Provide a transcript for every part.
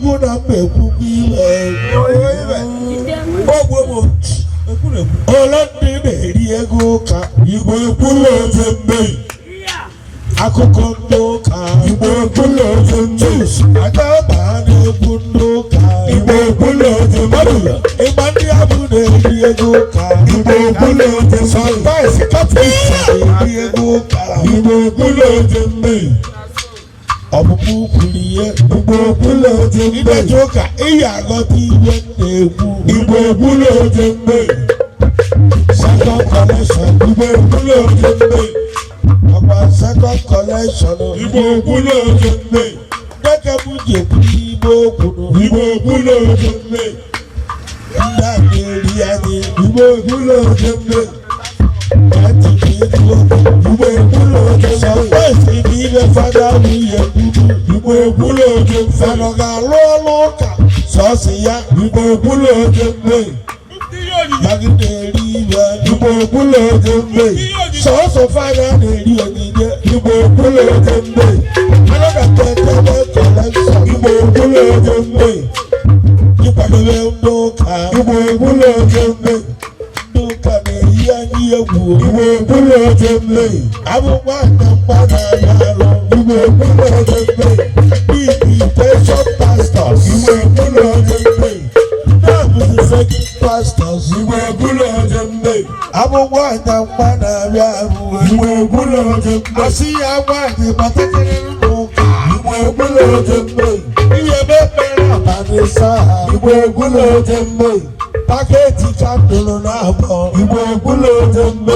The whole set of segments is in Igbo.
egwu na mba ekwu iwe ogwe ole ndị na-eri ego ụka igbo ekwula oze mbe akụkọ ndị ụka igbo ekwula oze mbe aga baa na-egwu ndị ụka igbo ekwula oze mbe ịgba ndị abụ na-eri ego ụka igbo ekwula oze mbe sọmbaịs kapịta na-eri ego ụka igbo ekwula oze mbe ọbụbụ kwuru ihe igbo ekwula oze mbe ịgbaji ụka ịya aghọta ihe na-ekwu igbo ekwula oze mbe second collection igbo ekwula oze mbe ọgba second collection igbo ekwula oze mbe dịka m ji ekwuru igbo okwuru igbo ekwula oze mbe ndị a na-eri anyị igbo ekwula oze mbe igbo ekwula oze sọmbaịsị n'ime fada nwunye kwuru igbo ekwula oze fada ga-alụ ọlụ ụka sọsị ya igbo ekwula oze mbe magide eri ibe igbo ekwula oze mbe sọsọ fada na-eri onyinye igbo ekwula oze mbe anọgatetebe kọlekshọn igbo ekwula oze mbe ịkwadobe ndị ụka igbo ekwula oze mbe ndị ụka na-eyi anyị egwu igbo ekwula oze mbe abụkwa na mmadụ anya alụ igbo ekwula oze mbe invitation pastors igbo ekwula oze mbe na-abụzi fake pastors igbo ekwula oze mbe abụkwa na mmadụ abịa abụ igbo ekwula oze mbe asị ya nwaanyị batakịrị n'ụka igbo ekwula oze mbe ihe mepere abalị saa igbo ekwula oze mbe paketi kandụlụ na-abọ igbo ekwula oze mbe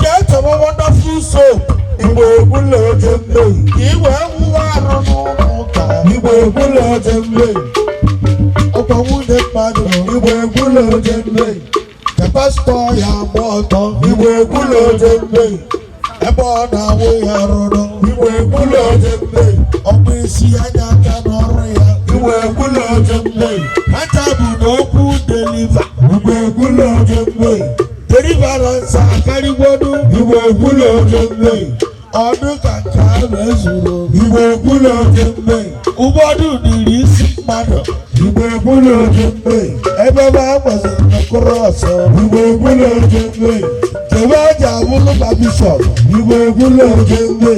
get a wonderful soap igbo ekwula oze mbe iwe nwụwa arụ n'ụlọ ụka igbo ekwula oze mbe ọkwa nwunye mmadụ igbo ekwula oze mbe ka pastọ ya agba ọtọ igbo ekwula oze mbe ebe ọ na-awụ ya rụrụ igbo ekwula oze mbe ọkpụ isi anya aka n'ọrụ ya igbo ekwula oze mbe aka bụ na okwu deliva igbo ekwula oze mbe deliverance akarịgwodu igbo ekwula oze mbe ọdụ ka nke ahụ ezuru igbo ekwula oze mbe ụgbọdụ dịrị isi mmadụ igbo ekwula oze mbe ebe ebe a gbaziri n'okporo ọsọ igbo ekwula oze mbe ebe a ji abụrụ ma bishọp igbo ekwula oze mbe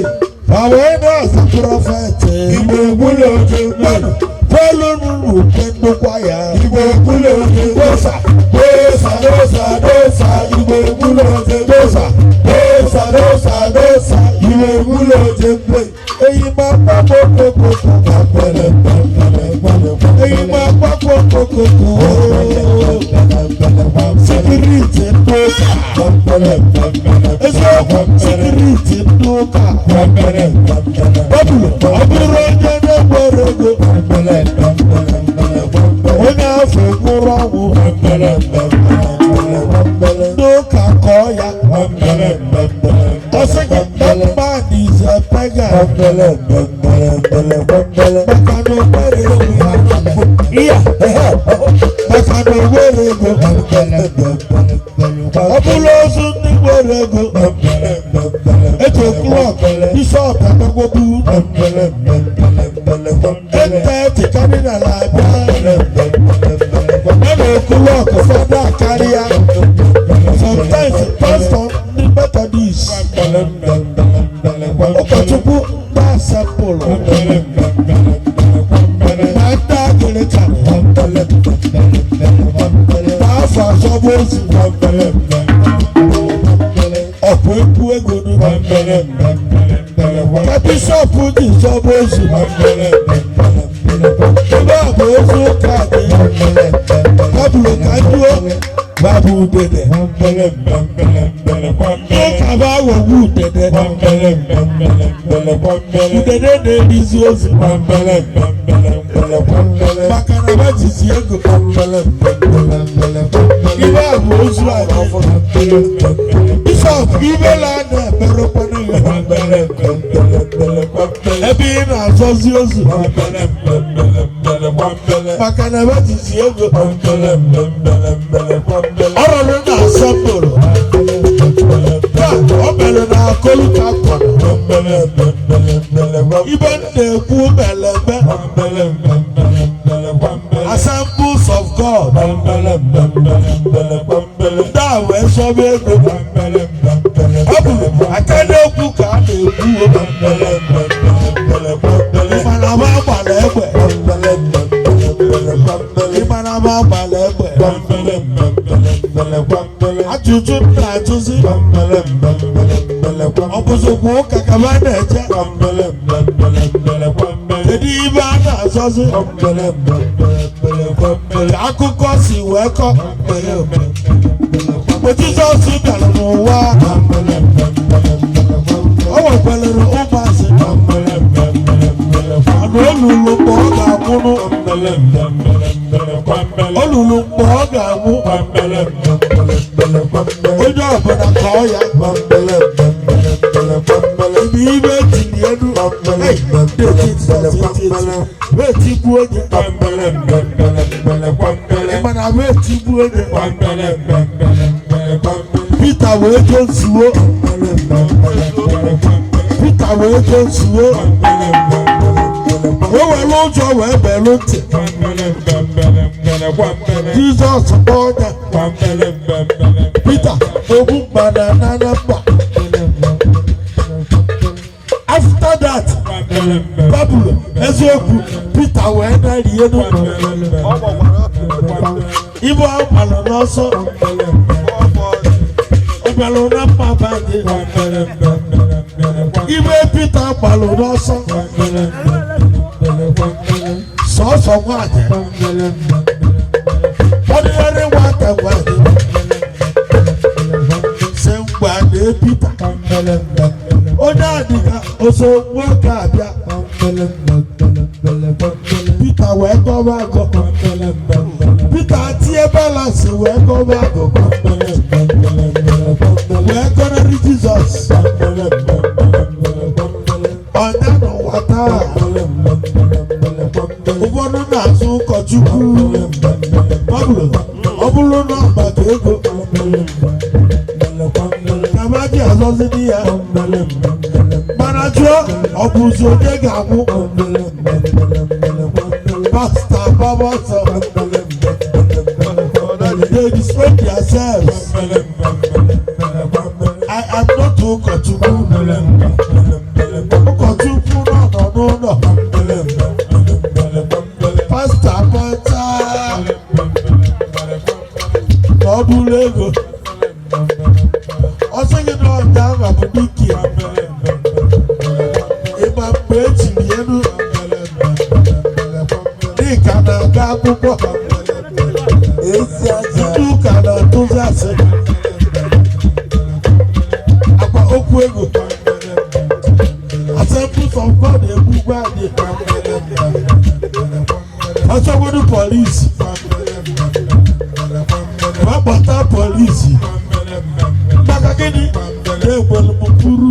ma wee na-aza prọfeti igbo ekwula oze mbe pelu nuru ukwe nnukwu ya igbo ekwula oze dosa dosa dosa dosa igbo ekwula oze dosa dosa dosa dosa igbo ekwula oze mbe eyi ma gbagbo kokoko ma gbere eyi ma gbagbo kokoko sikiriti nnuka eziokwu sikiriti nnuka ọbụrụ onye na-egbere ego onye afọ nwụrụ ọnwụ n'ụka kọọ ya ọsị gị that man is a pagan maka na o nwere ego maka na o nwere ego ọ bụrụ ozu ndị nwere ego eji oklọk bishọp emegbobu ete kadinal abịa ebe oklọk fọdụ karịa sometimes pastor ndị methodist ụkọchukwu ndị asempụlụ na ndị agịrịkan n'afọ asọbụ ozu ọ̀pọ̀ ekú ego ní ka bíṣọ̀pù ní ìsọ̀bù oṣù ìbá àbò oṣù káàdì kábùlù kájúó bàbù dẹ̀dẹ̀ ní kàbá wọ̀wù dẹ̀dẹ̀ dẹ̀dẹ̀ n'èdí sí oṣù makana bá ti sí ego ìbá àbò oṣù àjẹ́ bishop ibela na ebere kwanu ya ebe ị na-azọzi ozu maka na ebe jizi ego ọrụrụ na asembụlụ o mere na akọlụ ka akọrọ ibe na-ekwu meleme da we so be ego abulu akade okwu ka a na-ekwu mana ba gbala egbe mana ba gbala egbe ajụjụ na-ajụzi ọbụzụkwa ụka ka ba na-eje kedu ibe a na-azọzi akụkọ si wee kọ mgbe Jizọs bịara n'ụwa o wekwelere ụmụazị mana olulu mgbe ọ ga-anwụrụ olulu mgbe ọ ga-anwụ onye ọbụla ka ọ ya ibe ibe etiri elu etigbu onye mana m etigbu onye Pita wee je nsuwo Pita wee je nsuwo o were ụjọ wee belu ntị Jizọs kpọọ ọnya Pita ogbu mgbada n'anya mba. After that Bible eziokwu Pita wee na-eri elu ibu agbalụ n'ọsọ ọgbalụ na mma banye ibe Pita gbalụ n'ọsọ sọsọ nwaanyị ọdịnarị nwata nwaanyị se mgbe a na-Pita onye adịga oso nwoke abịa Pita wee gọba agọ Pita tie balance wee gọba agọ wee gọnarị Jizọs ọnya n'ụwa taa ụfọdụ na-azụ ụkọchukwu ọ bụrụ na ọgbata ego Kamadi azọzi di ya mana jụọ ọ bụ ụzọ onye ga-anwụ pasta babọsọ they destroy themselves. I am not ụkọchukwu ụkọchukwu nọ n'ụlọ pasta pọta n'ọdụlụ ego ọsọ gị na ọnya ahụ bụ dike ịma mgbe echiri elu dịka na-aga akwụkwọ ndị ụka na-atụzi asị akwa okwu ego Assemblies of God egbugbo anyị ọsọgbodu polisi gbapọta polisi maka gịnị na-egbelu m pụrụ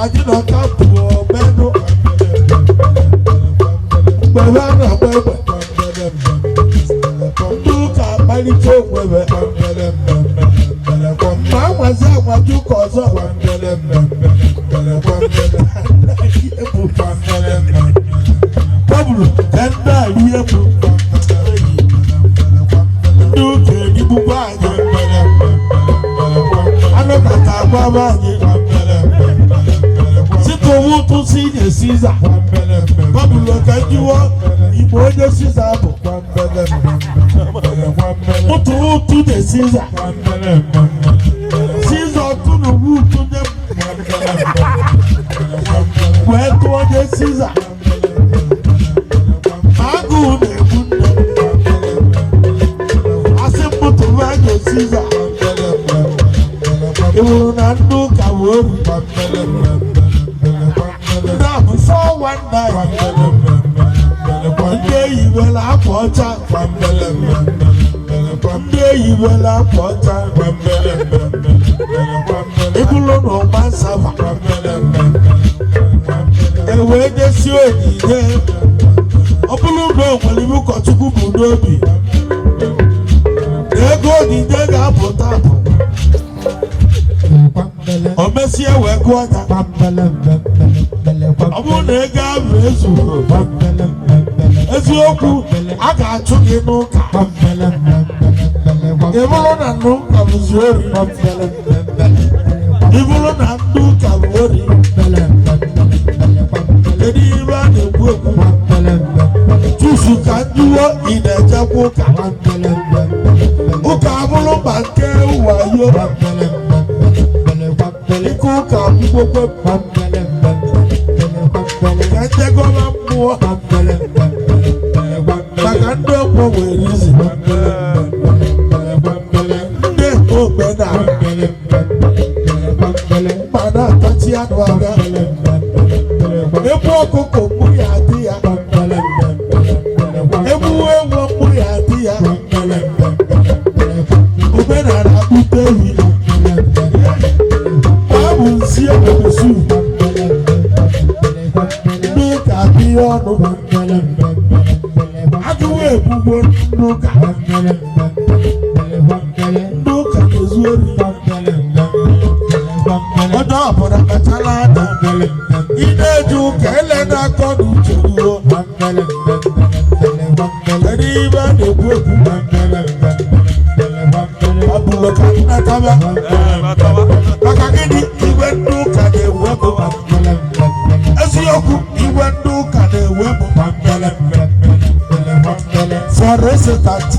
anyị na ọka pụọ menụ mgbe ha na-agba egbe ndị ụka akpalite onwebe ma anwazi agwaji ụka ọzọ Pablo ndị a rie bụ ndị ụka ejigbugbo anyị anọkọta agwaba anyị site owu ụtụ si nye Siza Pablo ka njiwo Igbo onye Siza bụ ụtụ ụtụ nye Siza Siza ọtụ na owu ụtụ nye wee tụ onye Siza agụụ na-egbu nne asị mụtụ nye Siza ị hụrụ na ndị ụka wee ru ndị ahụ 419 ndị eyiwela akwa ọcha ndị eyiwela akwa ọcha ịbụrụ na ọma nsaba ewee desi onyinye ọ bụrụ na o nwere iwu ụkọchukwu bụ n'obi na ego onyinye ga-apụta o mesie wee gụọ ya ọ bụrụ na ego ahụ ezughị eziokwu a ga-achụ gị n'ụka Ibulu na ndu kabuzori. Ibulu na ndu kabuzori. Edi iba ne bueku. Tusu kanjuwo ineja kuka. Uka abulu banke uwayo. Iku ka mbukwe. Kanje goma mbuwa. Magando kwa werizi. Nde obena. Mana tati anwaga. Ebu okoko muya diya. Ebu ewo muya diya. Obena na utewi. Babu nsiye obesu. Nika biyonu. Aduwe ebubo nuka. Nuka nezuori. Odo aboda katalada. Ideju kele na kodu chuduro. Eri iba nebu ebu. Abulo kanina kaba. Makagidi iwe nuka newebu. Eziyoku iwe nuka newebu. For resident,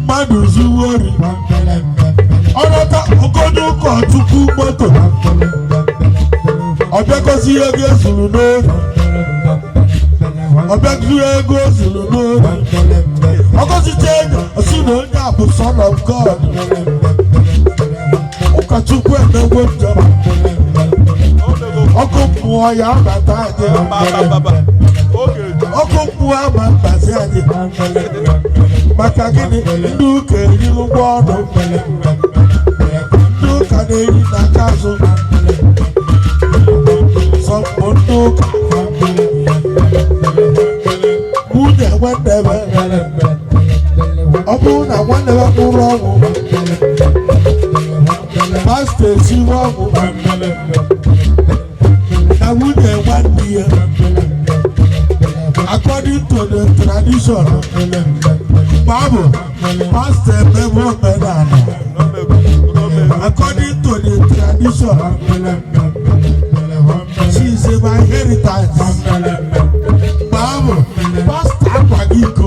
Madu Zuwori, Onata Okodu Kotuku Moto, Obekosi Ege Zuluno, Obekosi Ege Zuluno, Okosi Chega, Osuno Nyabu, Son of God, Okachukwu Emewoja, Okopu Oya Bataje, Okopu Ama Baziaje, Makagini, Nduke Yilugwano, Nduka Neyi Nakazo, Sompo Nduka, Mude Wendebe, Obuna Wendebe Muramu, Pastor Siwamu, Nawude Wandiye. According to the tradition, Bible, Pastor Memo Medana. According to the tradition, she is my inheritance. Bible, Pastor Pagiko.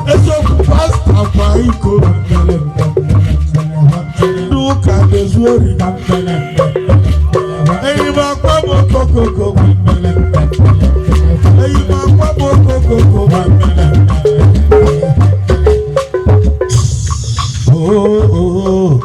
Eso Pastor Pagiko. Look at the story. Hey, my Papa Coco. Oh